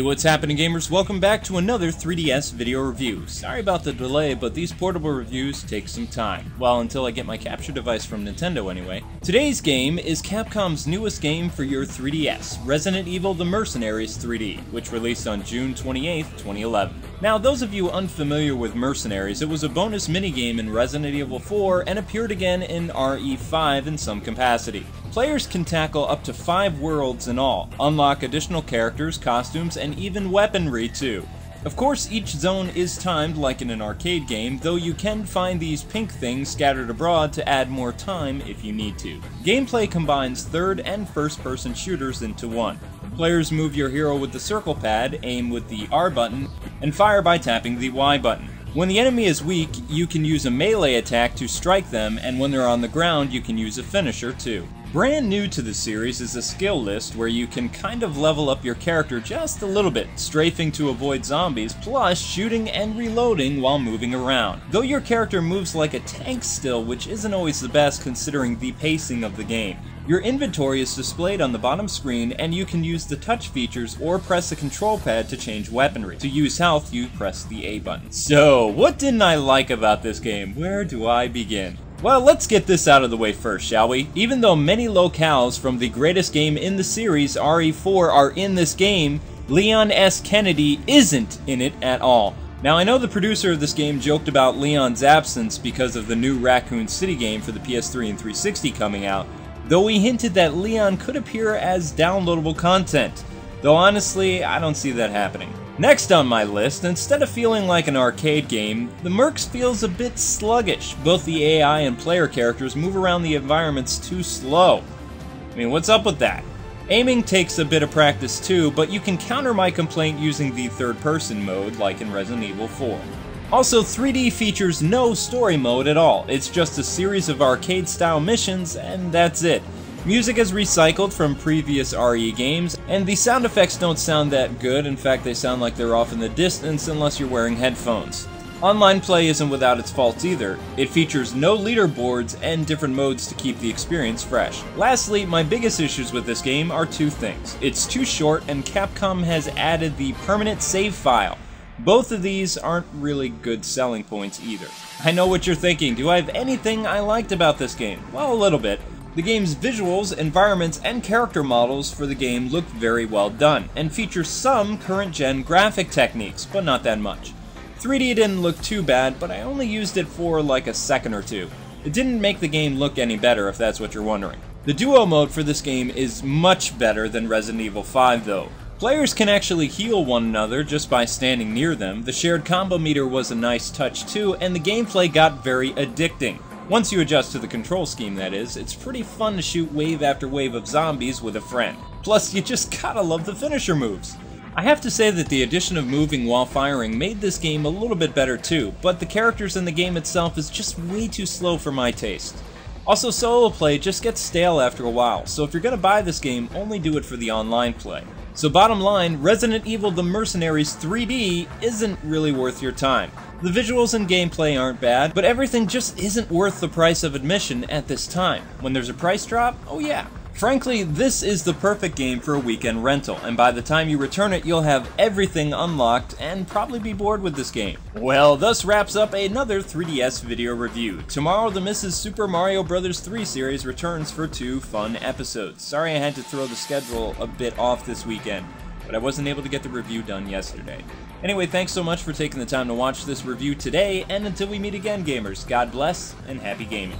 what's happening, gamers? Welcome back to another 3DS video review. Sorry about the delay, but these portable reviews take some time. Well, until I get my capture device from Nintendo anyway. Today's game is Capcom's newest game for your 3DS, Resident Evil The Mercenaries 3D, which released on June 28, 2011. Now, those of you unfamiliar with Mercenaries, it was a bonus minigame in Resident Evil 4 and appeared again in RE5 in some capacity. Players can tackle up to 5 worlds in all, unlock additional characters, costumes, and even weaponry too. Of course, each zone is timed like in an arcade game, though you can find these pink things scattered abroad to add more time if you need to. Gameplay combines third and first-person shooters into one. Players move your hero with the circle pad, aim with the R button, and fire by tapping the Y button. When the enemy is weak, you can use a melee attack to strike them, and when they're on the ground, you can use a finisher too. Brand new to the series is a skill list where you can kind of level up your character just a little bit, strafing to avoid zombies, plus shooting and reloading while moving around. Though your character moves like a tank still, which isn't always the best considering the pacing of the game. Your inventory is displayed on the bottom screen, and you can use the touch features or press the control pad to change weaponry. To use health, you press the A button. So, what didn't I like about this game? Where do I begin? Well, let's get this out of the way first, shall we? Even though many locales from the greatest game in the series, RE4, are in this game, Leon S. Kennedy isn't in it at all. Now, I know the producer of this game joked about Leon's absence because of the new Raccoon City game for the PS3 and 360 coming out, though he hinted that Leon could appear as downloadable content. Though honestly, I don't see that happening. Next on my list, instead of feeling like an arcade game, the Mercs feels a bit sluggish. Both the AI and player characters move around the environments too slow. I mean, what's up with that? Aiming takes a bit of practice too, but you can counter my complaint using the third-person mode, like in Resident Evil 4. Also, 3D features no story mode at all. It's just a series of arcade-style missions, and that's it. Music is recycled from previous RE games, and the sound effects don't sound that good. In fact, they sound like they're off in the distance unless you're wearing headphones. Online play isn't without its faults either. It features no leaderboards and different modes to keep the experience fresh. Lastly, my biggest issues with this game are two things. It's too short, and Capcom has added the permanent save file. Both of these aren't really good selling points either. I know what you're thinking, do I have anything I liked about this game? Well, a little bit. The game's visuals, environments, and character models for the game look very well done, and feature some current-gen graphic techniques, but not that much. 3D didn't look too bad, but I only used it for like a second or two. It didn't make the game look any better, if that's what you're wondering. The duo mode for this game is much better than Resident Evil 5 though. Players can actually heal one another just by standing near them, the shared combo meter was a nice touch too, and the gameplay got very addicting. Once you adjust to the control scheme, that is, it's pretty fun to shoot wave after wave of zombies with a friend. Plus, you just gotta love the finisher moves. I have to say that the addition of moving while firing made this game a little bit better too, but the characters in the game itself is just way too slow for my taste. Also, solo play just gets stale after a while, so if you're gonna buy this game, only do it for the online play. So bottom line, Resident Evil The Mercenaries 3D isn't really worth your time. The visuals and gameplay aren't bad, but everything just isn't worth the price of admission at this time. When there's a price drop, oh yeah. Frankly, this is the perfect game for a weekend rental, and by the time you return it, you'll have everything unlocked and probably be bored with this game. Well, thus wraps up another 3DS video review. Tomorrow, the Mrs. Super Mario Bros. 3 series returns for 2 fun episodes. Sorry I had to throw the schedule a bit off this weekend, but I wasn't able to get the review done yesterday. Anyway, thanks so much for taking the time to watch this review today, and until we meet again, gamers, God bless and happy gaming.